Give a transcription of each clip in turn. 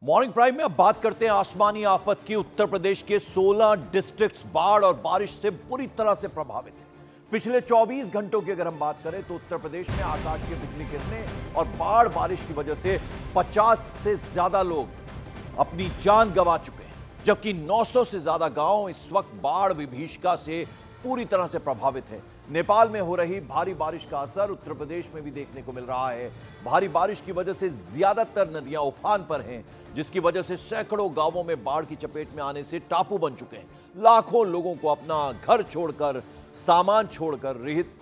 Morning prime में अब बात करते हैं आसमानी आफत की। उत्तर प्रदेश के 16 डिस्ट्रिक्ट्स बाढ़ और बारिश से बुरी तरह से प्रभावित हैं। पिछले 24 घंटों की अगर हम बात करें तो उत्तर प्रदेश में आकाश की बिजली गिरने और बाढ़ बारिश की वजह से 50 से ज्यादा लोग अपनी जान गंवा चुके हैं, जबकि 900 से ज्यादा गांव इस वक्त बाढ़ विभीषिका से पूरी तरह से प्रभावित है। नेपाल में हो रही भारी बारिश का असर उत्तर प्रदेश में भी देखने को मिल रहा है। भारी बारिश की वजह से ज्यादातर नदियां उफान पर हैं, जिसकी वजह से सैकड़ों गांवों में बाढ़ की चपेट में आने से टापू बन चुके हैं। लाखों लोगों को अपना घर छोड़कर, सामान छोड़कर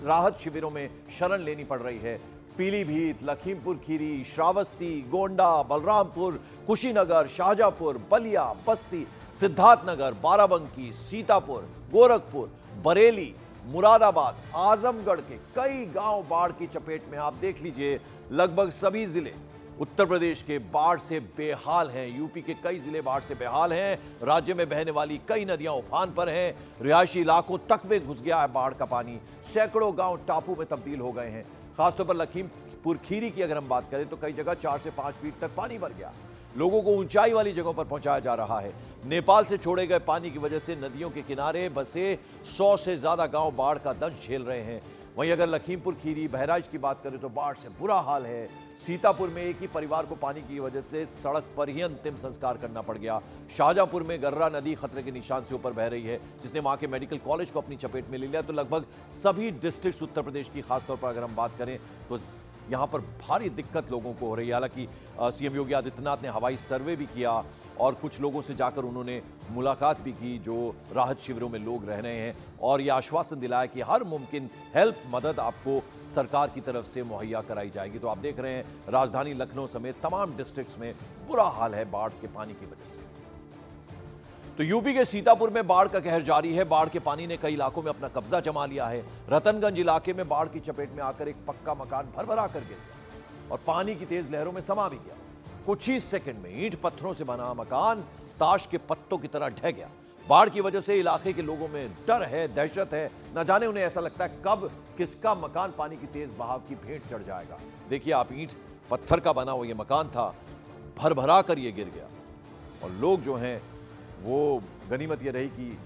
राहत शिविरों में शरण लेनी पड़ रही है। पीलीभीत, लखीमपुर खीरी, श्रावस्ती, गोंडा, बलरामपुर, कुशीनगर, शाहजहांपुर, बलिया, बस्ती, सिद्धार्थनगर, बाराबंकी, सीतापुर, गोरखपुर, बरेली, मुरादाबाद, आजमगढ़ के कई गांव बाढ़ की चपेट में। आप देख लीजिए, लगभग सभी जिले उत्तर प्रदेश के बाढ़ से बेहाल हैं। यूपी के कई जिले बाढ़ से बेहाल हैं। राज्य में बहने वाली कई नदियां उफान पर हैं। रिहायशी इलाकों तक में घुस गया है बाढ़ का पानी। सैकड़ों गांव टापू में तब्दील हो गए हैं। खासतौर पर लखीमपुर खीरी की अगर हम बात करें तो कई जगह 4 से 5 फीट तक पानी भर गया। लोगों को ऊंचाई वाली जगहों पर पहुंचाया जा रहा है। नेपाल से छोड़े गए पानी की वजह से नदियों के किनारे बसे 100 से ज्यादा गांव बाढ़ का दंश झेल रहे हैं। वहीं अगर लखीमपुर खीरी, बहराइच की बात करें तो बाढ़ से बुरा हाल है। सीतापुर में एक ही परिवार को पानी की वजह से सड़क पर ही अंतिम संस्कार करना पड़ गया। शाहजहांपुर में गर्रा नदी खतरे के निशान से ऊपर बह रही है, जिसने वहां के मेडिकल कॉलेज को अपनी चपेट में ले लिया। तो लगभग सभी डिस्ट्रिक्ट्स उत्तर प्रदेश की खासतौर पर अगर हम बात करें तो यहां पर भारी दिक्कत लोगों को हो रही है। हालांकि सीएम योगी आदित्यनाथ ने हवाई सर्वे भी किया और कुछ लोगों से जाकर उन्होंने मुलाकात भी की जो राहत शिविरों में लोग रह रहे हैं, और यह आश्वासन दिलाया कि हर मुमकिन हेल्प मदद आपको सरकार की तरफ से मुहैया कराई जाएगी। तो आप देख रहे हैं राजधानी लखनऊ समेत तमाम डिस्ट्रिक्ट्स में बुरा हाल है बाढ़ के पानी की वजह से। तो यूपी के सीतापुर में बाढ़ का कहर जारी है। बाढ़ के पानी ने कई इलाकों में अपना कब्जा जमा लिया है। रतनगंज इलाके में बाढ़ की चपेट में आकर एक पक्का मकान भरभरा कर गिर गया और पानी की तेज लहरों में समा भी गया। कुछ ही सेकंड में ईंट पत्थरों से बना मकान ताश के पत्तों की तरह ढह गया। बाढ़ की वजह से इलाके के लोगों में डर है, दहशत है। न जाने उन्हें ऐसा लगता है कब किसका मकान पानी की तेज बहाव की भेंट चढ़ जाएगा। देखिए आप, ईंट पत्थर का बना हुआ ये मकान था, भरभरा कर ये गिर गया और लोग जो हैं वो, गनीमत ये रही कि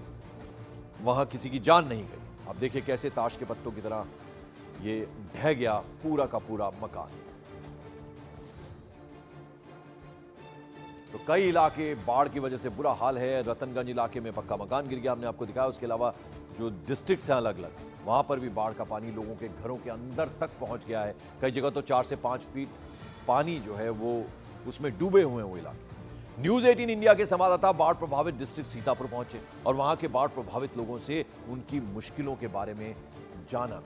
वहां किसी की जान नहीं गई। आप देखिए कैसे ताश के पत्तों की तरह ये ढह गया पूरा का पूरा मकान। तो कई इलाके बाढ़ की वजह से बुरा हाल है। रतनगंज इलाके में पक्का मकान गिर गया, हमने आपको दिखाया। उसके अलावा जो डिस्ट्रिक्ट्स हैं अलग अलग, वहां पर भी बाढ़ का पानी लोगों के घरों के अंदर तक पहुंच गया है। कई जगह तो 4 से 5 फीट पानी जो है वो उसमें डूबे हुए हैं वो इलाके। न्यूज 18 इंडिया के संवाददाता बाढ़ प्रभावित डिस्ट्रिक्ट सीतापुर पहुंचे और वहां के बाढ़ प्रभावित लोगों से उनकी मुश्किलों के बारे में जाना।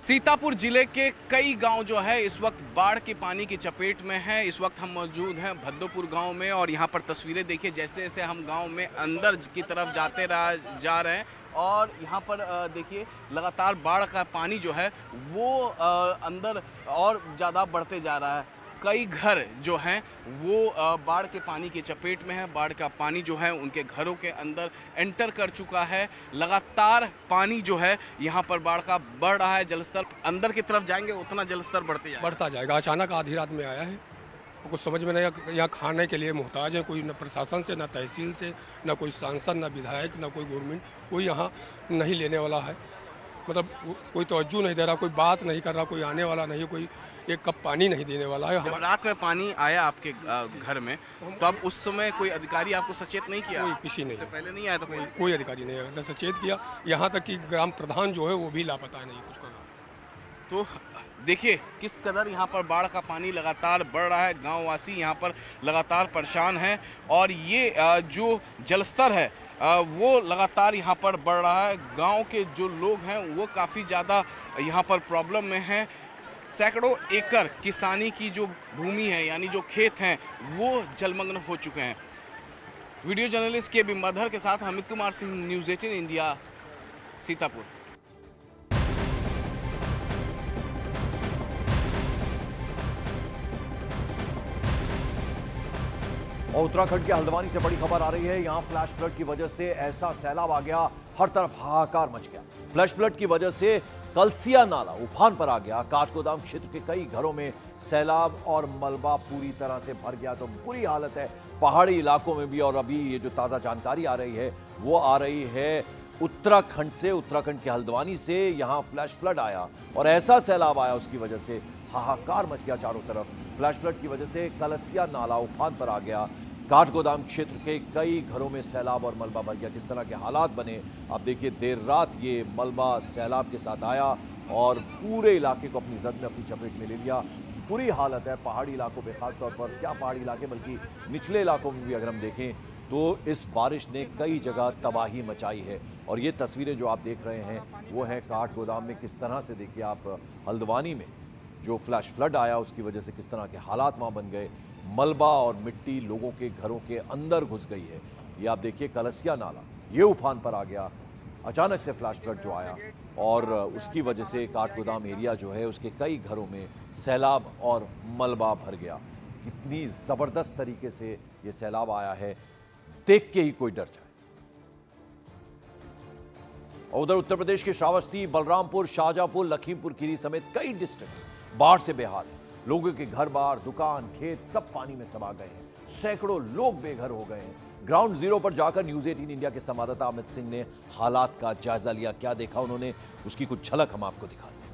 सीतापुर जिले के कई गांव जो है इस वक्त बाढ़ के पानी की चपेट में है। इस वक्त हम मौजूद हैं भद्दोपुर गांव में और यहां पर तस्वीरें देखिए, जैसे जैसे हम गांव में अंदर की तरफ जा रहे हैं और यहाँ पर देखिए लगातार बाढ़ का पानी जो है वो अंदर और ज़्यादा बढ़ते जा रहा है। कई घर जो हैं वो बाढ़ के पानी की चपेट में है। बाढ़ का पानी जो है उनके घरों के अंदर एंटर कर चुका है। लगातार पानी जो है यहाँ पर बाढ़ का बढ़ रहा है। जलस्तर अंदर की तरफ जाएंगे उतना जलस्तर बढ़ता जाएगा। अचानक आधी रात में आया है, कुछ समझ में नहीं। यहाँ खाने के लिए मुहताज है, कोई न प्रशासन से, न तहसील से, न कोई सांसद, न विधायक, न कोई गवर्नमेंट, कोई यहाँ नहीं लेने वाला है। मतलब कोई तवज्जो नहीं दे रहा, कोई बात नहीं कर रहा, कोई आने वाला नहीं, कोई एक कप पानी नहीं देने वाला है। जब रात में पानी आया आपके घर में तो अब उस समय कोई अधिकारी आपको सचेत नहीं किया? कोई किसी नहीं, पहले नहीं आया तो कोई अधिकारी नहीं आया, न सचेत किया। यहाँ तक कि ग्राम प्रधान जो है वो भी लापता नहीं कुछ कर रहा। तो देखिए किस कदर यहाँ पर बाढ़ का पानी लगातार बढ़ रहा है। गांववासी यहाँ पर लगातार परेशान हैं और ये जो जलस्तर है वो लगातार यहाँ पर बढ़ रहा है। गांव के जो लोग हैं वो काफ़ी ज़्यादा यहाँ पर प्रॉब्लम में हैं। सैकड़ों एकड़ किसानी की जो भूमि है यानी जो खेत हैं वो जलमग्न हो चुके हैं। वीडियो जर्नलिस्ट के बी मधर के साथ अमित कुमार सिंह, न्यूज़ 18 इंडिया, सीतापुर। और उत्तराखंड के हल्द्वानी से बड़ी खबर आ रही है। यहां फ्लैश फ्लड की वजह से ऐसा सैलाब आ गया, हर तरफ हाहाकार मच गया। फ्लैश फ्लड की वजह से कलसिया नाला उफान पर आ गया। काठगोदाम क्षेत्र के कई घरों में सैलाब और मलबा पूरी तरह से भर गया। तो बुरी हालत है पहाड़ी इलाकों में भी। और अभी ये जो ताजा जानकारी आ रही है वो आ रही है उत्तराखंड से, उत्तराखंड के हल्द्वानी से। यहां फ्लैश फ्लड आया और ऐसा सैलाब आया, उसकी वजह से हाहाकार मच गया चारों तरफ। फ्लैश फ्लड की वजह से कलसिया नाला उफान पर आ गया। काठगोदाम क्षेत्र के कई घरों में सैलाब और मलबा भर गया। किस तरह के हालात बने आप देखिए। देर रात ये मलबा सैलाब के साथ आया और पूरे इलाके को अपनी जद में, अपनी चपेट में ले लिया। बुरी हालत है पहाड़ी इलाकों में, खासतौर पर क्या पहाड़ी इलाके बल्कि निचले इलाकों में भी अगर हम देखें तो इस बारिश ने कई जगह तबाही मचाई है। और ये तस्वीरें जो आप देख रहे हैं वो है काठगोदाम में। किस तरह से देखिए आप हल्द्वानी में जो फ्लैश फ्लड आया उसकी वजह से किस तरह के हालात वहाँ बन गए। मलबा और मिट्टी लोगों के घरों के अंदर घुस गई है। ये आप देखिए कलसिया नाला ये उफान पर आ गया अचानक से फ्लैश फ्लड जो आया और उसकी वजह से काठगोदाम एरिया जो है उसके कई घरों में सैलाब और मलबा भर गया। कितनी ज़बरदस्त तरीके से ये सैलाब आया है, देख के ही कोई डर जाए। और उधर उत्तर प्रदेश के श्रावस्ती, बलरामपुर, शाहजहांपुर, लखीमपुर खीरी समेत कई डिस्ट्रिक्ट्स बाढ़ से बेहाल हैं। लोगों के घर बार, दुकान, खेत सब पानी में समा गए हैं। सैकड़ों लोग बेघर हो गए हैं। ग्राउंड जीरो पर जाकर न्यूज़ 18 इंडिया के संवाददाता अमित सिंह ने हालात का जायजा लिया। क्या देखा उन्होंने, उसकी कुछ झलक हम आपको दिखाते हैं।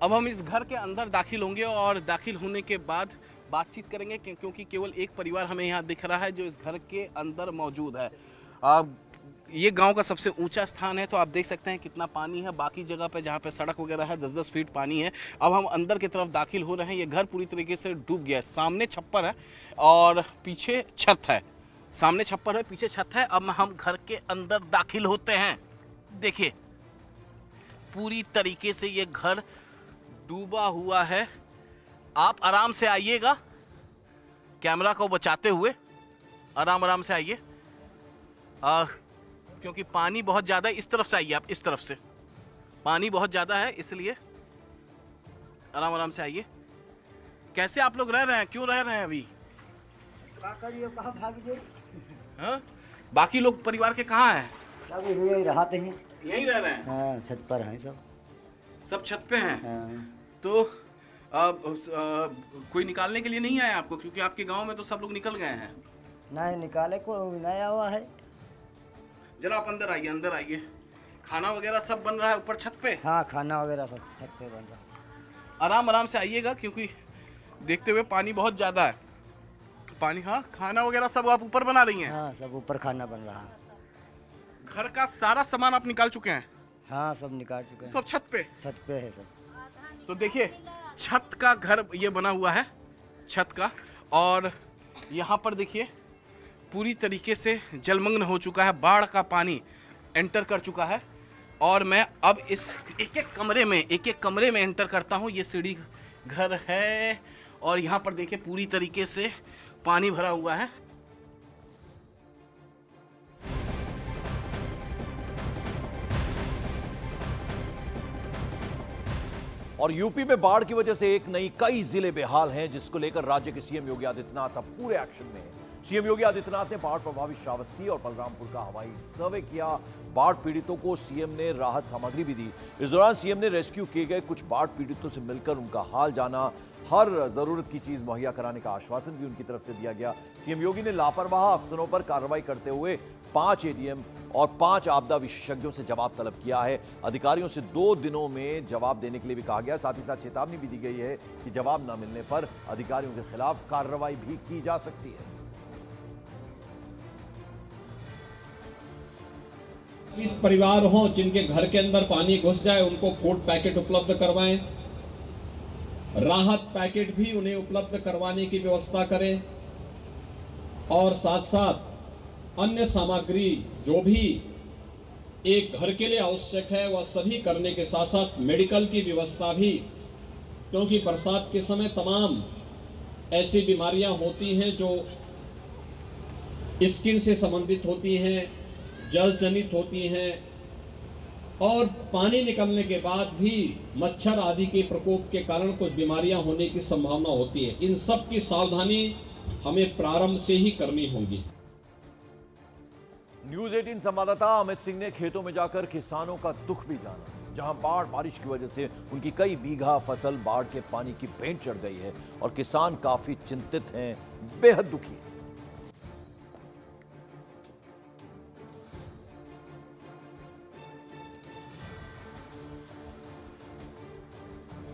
अब हम इस घर के अंदर दाखिल होंगे और दाखिल होने के बाद बातचीत करेंगे क्योंकि केवल एक परिवार हमें यहाँ दिख रहा है जो इस घर के अंदर मौजूद है। ये गांव का सबसे ऊंचा स्थान है, तो आप देख सकते हैं कितना पानी है। बाकी जगह पे जहाँ पे सड़क वगैरह है 10-10 फीट पानी है। अब हम अंदर की तरफ दाखिल हो रहे हैं। ये घर पूरी तरीके से डूब गया है। सामने छप्पर है और पीछे छत है। सामने छप्पर है, पीछे छत है। अब हम घर के अंदर दाखिल होते हैं। देखिए पूरी तरीके से ये घर डूबा हुआ है। आप आराम से आइएगा, कैमरा को बचाते हुए आराम आराम से आइए क्योंकि पानी बहुत ज़्यादा है। इस तरफ से आइए आप, इस तरफ से पानी बहुत ज़्यादा है, इसलिए आराम आराम से आइए। कैसे आप लोग रह रहे हैं, क्यों रह रहे हैं अभी? हाँ? बाकी लोग परिवार के कहाँ हैं? यही रहते हैं, यहीं रह रहे हैं। हाँ, छत पर हैं सब छत पे हैं। हाँ। तो कोई निकालने के लिए नहीं आया आपको, क्योंकि आपके गांव में तो सब लोग निकल गए हैं। नहीं निकाले को नया हुआ है। जरा आप अंदर आइए, अंदर आइए। खाना वगैरह सब बन रहा है ऊपर छत पे? हाँ, खाना वगैरह सब छत पे बन रहा है। आराम आराम से आइएगा क्योंकि देखते हुए पानी बहुत ज़्यादा है। पानी, हाँ, खाना वगैरह सब आप ऊपर बना रही हैं? हाँ, सब ऊपर खाना बन रहा है। घर का सारा सामान आप निकाल चुके हैं? हाँ, सब निकाल चुके हैं। सब छत पे? छत पे है सब। तो देखिए छत का घर ये बना हुआ है, छत का। और यहाँ पर देखिए पूरी तरीके से जलमग्न हो चुका है। बाढ़ का पानी एंटर कर चुका है। और मैं अब इस एक एक कमरे में एंटर करता हूँ। ये सीढ़ी घर है और यहाँ पर देखिए पूरी तरीके से पानी भरा हुआ है। और यूपी में बाढ़ की वजह से एक नहीं कई जिले बेहाल हैं, जिसको लेकर राज्य के सीएम योगी आदित्यनाथ अब पूरे एक्शन में हैं। सीएम योगी आदित्यनाथ ने बाढ़ प्रभावित श्रावस्ती और बलरामपुर का हवाई सर्वे किया। बाढ़ पीड़ितों को सीएम ने राहत सामग्री भी दी। इस दौरान सीएम ने रेस्क्यू किए गए कुछ बाढ़ पीड़ितों से मिलकर उनका हाल जाना। हर जरूरत की चीज मुहैया कराने का आश्वासन भी उनकी तरफ से दिया गया। सीएम योगी ने लापरवाह अफसरों पर कार्रवाई करते हुए 5 एडीएम और 5 आपदा विशेषज्ञों से जवाब तलब किया है। अधिकारियों से 2 दिनों में जवाब देने के लिए भी कहा गया। साथ ही साथ चेतावनी भी दी गई है कि जवाब न मिलने पर अधिकारियों के खिलाफ कार्रवाई भी की जा सकती है। परिवार हो जिनके घर के अंदर पानी घुस जाए उनको फूड पैकेट उपलब्ध करवाएं, राहत पैकेट भी उन्हें उपलब्ध करवाने की व्यवस्था करें और साथ साथ अन्य सामग्री जो भी एक घर के लिए आवश्यक है वह सभी करने के साथ साथ मेडिकल की व्यवस्था भी, क्योंकि बरसात के समय तमाम ऐसी बीमारियां होती हैं जो स्किन से संबंधित होती हैं, जल जनित होती हैं और पानी निकलने के बाद भी मच्छर आदि के प्रकोप के कारण कुछ बीमारियां होने की संभावना होती है। इन सब की सावधानी हमें प्रारंभ से ही करनी होगी। न्यूज़ 18 संवाददाता अमित सिंह ने खेतों में जाकर किसानों का दुख भी जाना। जहां बारिश की वजह से उनकी कई बीघा फसल बाढ़ के पानी की भेंट चढ़ गई है और किसान काफी चिंतित हैं, बेहद दुखी हैं।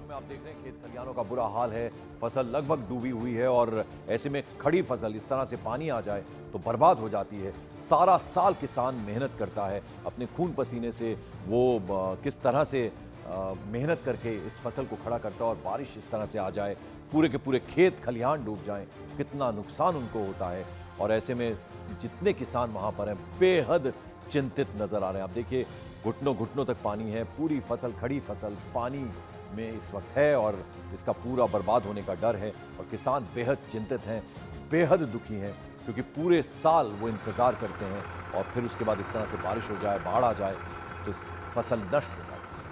आप देख रहे हैं खेत खलिहानों का बुरा हाल है, फसल लगभग डूबी हुई है और ऐसे में खड़ी फसल इस तरह से पानी आ जाए तो बर्बाद हो जाती है। सारा साल किसान मेहनत करता है, अपने खून पसीने से वो किस तरह से मेहनत करके इस फसल को खड़ा करता है और बारिश इस तरह से आ जाए, पूरे के पूरे खेत खलिहान डूब जाएं, कितना नुकसान उनको होता है। और ऐसे में जितने किसान वहां पर हैं बेहद चिंतित नजर आ रहे हैं। आप देखिए घुटनों घुटनों तक पानी है, पूरी फसल, खड़ी फसल पानी में इस वक्त है और इसका पूरा बर्बाद होने का डर है और किसान बेहद चिंतित हैं, बेहद दुखी हैं, क्योंकि पूरे साल वो इंतजार करते हैं और फिर उसके बाद इस तरह से बारिश हो जाए, बाढ़ आ जाए तो फसल नष्ट हो जाती है।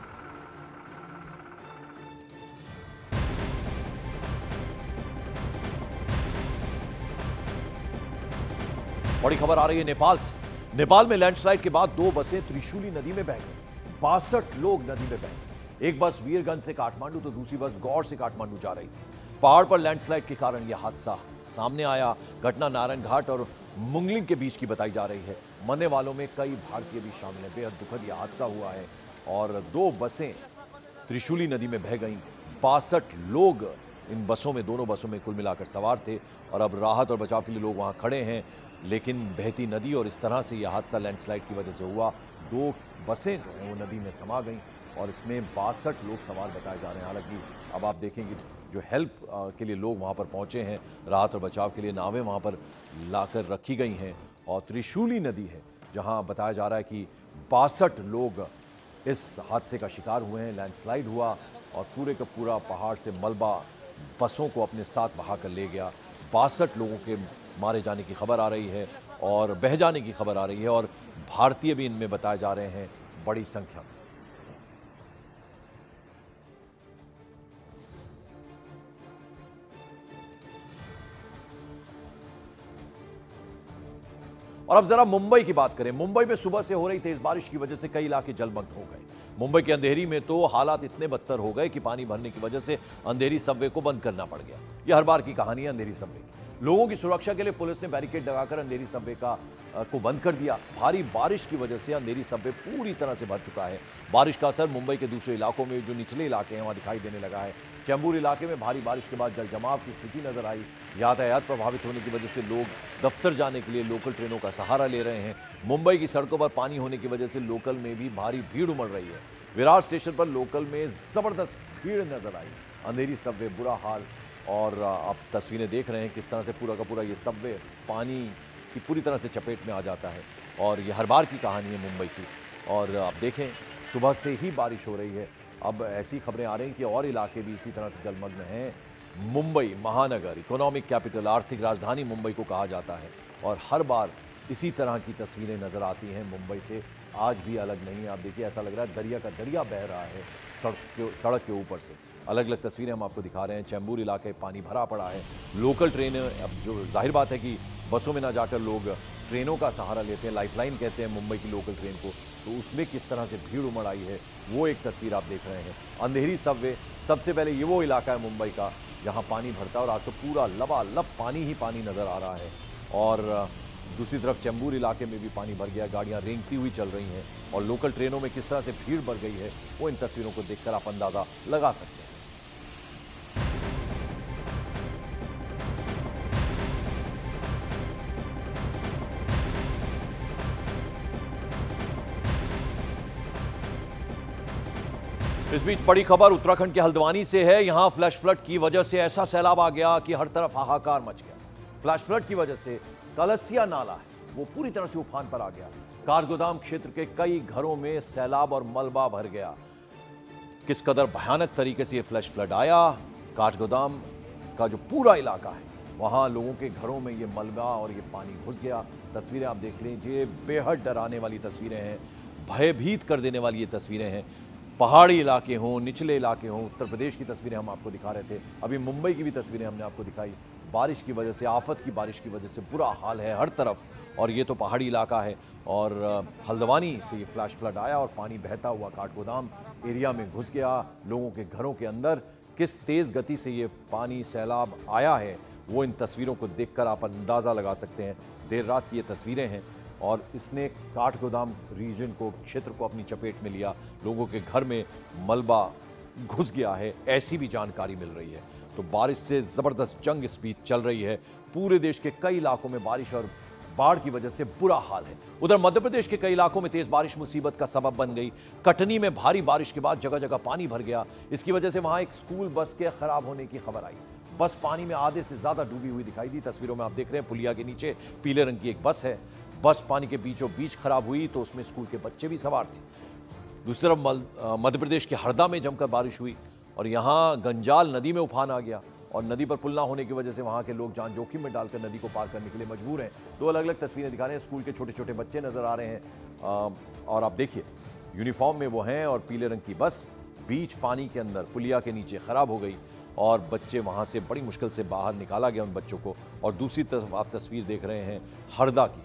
बड़ी खबर आ रही है नेपाल से। नेपाल में लैंडस्लाइड के बाद 2 बसें त्रिशूली नदी में बह गई, 62 लोग नदी में बह गए। एक बस वीरगंज से काठमांडू तो दूसरी बस गौड़ से काठमांडू जा रही थी। पहाड़ पर लैंडस्लाइड के कारण यह हादसा सामने आया। घटना नारायण घाट और मुंगलिंग के बीच की बताई जा रही है। मरने वालों में कई भारतीय भी शामिल हैं। बेहद दुखद यह हादसा हुआ है और 2 बसें त्रिशूली नदी में बह गईं। 62 लोग इन बसों में, दोनों बसों में कुल मिलाकर सवार थे और अब राहत और बचाव के लिए लोग वहां खड़े हैं। लेकिन बहती नदी और इस तरह से यह हादसा लैंडस्लाइड की वजह से हुआ। 2 बसें जो हैं वो नदी में समा गईं और इसमें 62 लोग सवार बताए जा रहे हैं। हालांकि अब आप देखेंगे जो हेल्प के लिए लोग वहां पर पहुंचे हैं, राहत और बचाव के लिए नावें वहां पर लाकर रखी गई हैं और त्रिशूली नदी है जहां बताया जा रहा है कि 62 लोग इस हादसे का शिकार हुए हैं। लैंडस्लाइड हुआ और पूरे का पूरा पहाड़ से मलबा बसों को अपने साथ बहाकर ले गया। 62 लोगों के मारे जाने की खबर आ रही है और बह जाने की खबर आ रही है और भारतीय भी इनमें बताए जा रहे हैं बड़ी संख्या में। और अब जरा मुंबई की बात करें। मुंबई में सुबह से हो रही तेज बारिश की वजह से कई इलाके जलमग्न हो गए। मुंबई के अंधेरी में तो हालात इतने बदतर हो गए कि पानी भरने की वजह से अंधेरी सबवे को बंद करना पड़ गया। यह हर बार की कहानी है अंधेरी सबवे की। लोगों की सुरक्षा के लिए पुलिस ने बैरिकेड लगाकर अंधेरी सबवे को बंद कर दिया। भारी बारिश की वजह से अंधेरी सबवे पूरी तरह से भर चुका है। बारिश का असर मुंबई के दूसरे इलाकों में, जो निचले इलाके हैं, वहां दिखाई देने लगा है। चेंबूर इलाके में भारी बारिश के बाद जल जमाव की स्थिति नजर आई। यातायात प्रभावित होने की वजह से लोग दफ्तर जाने के लिए लोकल ट्रेनों का सहारा ले रहे हैं। मुंबई की सड़कों पर पानी होने की वजह से लोकल में भी भारी भीड़ उमड़ रही है। विरार स्टेशन पर लोकल में जबरदस्त भीड़ नजर आई। अंधेरी सबवे बुरा हाल और आप तस्वीरें देख रहे हैं किस तरह से पूरा का पूरा ये सबवे पानी की पूरी तरह से चपेट में आ जाता है और ये हर बार की कहानी है मुंबई की। और आप देखें सुबह से ही बारिश हो रही है। अब ऐसी खबरें आ रही हैं कि और इलाके भी इसी तरह से जलमग्न हैं। मुंबई महानगर, इकोनॉमिक कैपिटल, आर्थिक राजधानी मुंबई को कहा जाता है और हर बार इसी तरह की तस्वीरें नजर आती हैं मुंबई से। आज भी अलग नहीं है। आप देखिए ऐसा लग रहा है दरिया का दरिया बह रहा है सड़क के ऊपर से। अलग अलग तस्वीरें हम आपको दिखा रहे हैं। चेंबूर इलाके पानी भरा पड़ा है। लोकल ट्रेनें, अब जो जाहिर बात है कि बसों में ना जाकर लोग ट्रेनों का सहारा लेते हैं, लाइफलाइन कहते हैं मुंबई की लोकल ट्रेन को, तो उसमें किस तरह से भीड़ उमड़ आई है वो एक तस्वीर आप देख रहे हैं। अंधेरी सबवे, सबसे पहले ये वो इलाका है मुंबई का जहाँ पानी भरता है और आज तो पूरा लबालब पानी ही पानी नज़र आ रहा है। और दूसरी तरफ चेंबूर इलाके में भी पानी भर गया, गाड़ियां रेंगती हुई चल रही हैं और लोकल ट्रेनों में किस तरह से भीड़ बढ़ गई है वो इन तस्वीरों को देखकर आप अंदाजा लगा सकते हैं। इस बीच बड़ी खबर उत्तराखंड के हल्द्वानी से है। यहां फ्लैश फ्लड की वजह से ऐसा सैलाब आ गया कि हर तरफ हाहाकार मच गया। फ्लैश फ्लड की वजह से कलसिया नाला है वो पूरी तरह से उफान पर आ गया। काठगोदाम क्षेत्र के कई घरों में सैलाब और मलबा भर गया। किस कदर भयानक तरीके से ये फ्लैश फ्लड आया। काठगोदाम का जो पूरा इलाका है वहां लोगों के घरों में ये मलबा और ये पानी घुस गया। तस्वीरें आप देख लीजिए, बेहद डराने वाली तस्वीरें हैं, भयभीत कर देने वाली ये तस्वीरें हैं। पहाड़ी इलाके हों, निचले इलाके हों, उत्तर प्रदेश की तस्वीरें हम आपको दिखा रहे थे। अभी मुंबई की भी तस्वीरें हमने आपको दिखाई। बारिश की वजह से, आफत की बारिश की वजह से बुरा हाल है हर तरफ। और ये तो पहाड़ी इलाका है और हल्द्वानी से ये फ्लैश फ्लड आया और पानी बहता हुआ काठगोदाम एरिया में घुस गया, लोगों के घरों के अंदर। किस तेज गति से ये पानी सैलाब आया है वो इन तस्वीरों को देखकर आप अंदाजा लगा सकते हैं। देर रात की ये तस्वीरें हैं और इसने काठगोदाम रीजन को, क्षेत्र को अपनी चपेट में लिया। लोगों के घर में मलबा घुस गया है, ऐसी भी जानकारी मिल रही है। तो बारिश से जबरदस्त जंग इस बीच चल रही है। पूरे देश के कई इलाकों में बारिश और बाढ़ की वजह से बुरा हाल है। उधर मध्य प्रदेश के कई इलाकों में तेज बारिश मुसीबत का सबब बन गई। कटनी में भारी बारिश के बाद जगह जगह पानी भर गया। इसकी वजह से वहां एक स्कूल बस के खराब होने की खबर आई। बस पानी में आधे से ज्यादा डूबी हुई दिखाई दी। तस्वीरों में आप देख रहे हैं पुलिया के नीचे पीले रंग की एक बस है। बस पानी के बीचों बीच खराब हुई तो उसमें स्कूल के बच्चे भी सवार थे। दूसरी तरफ मध्य प्रदेश के हरदा में जमकर बारिश हुई और यहां गंजाल नदी में उफान आ गया और नदी पर पुल ना होने की वजह से वहां के लोग जान जोखिम में डालकर नदी को पार करने के लिए मजबूर हैं। दो अलग अलग तस्वीरें दिखा रहे हैं। स्कूल के छोटे छोटे बच्चे नजर आ रहे हैं और आप देखिए यूनिफॉर्म में वो हैं और पीले रंग की बस बीच पानी के अंदर पुलिया के नीचे खराब हो गई और बच्चे वहां से बड़ी मुश्किल से बाहर निकाला गया उन बच्चों को। और दूसरी तरफ आप तस्वीर देख रहे हैं हरदा की,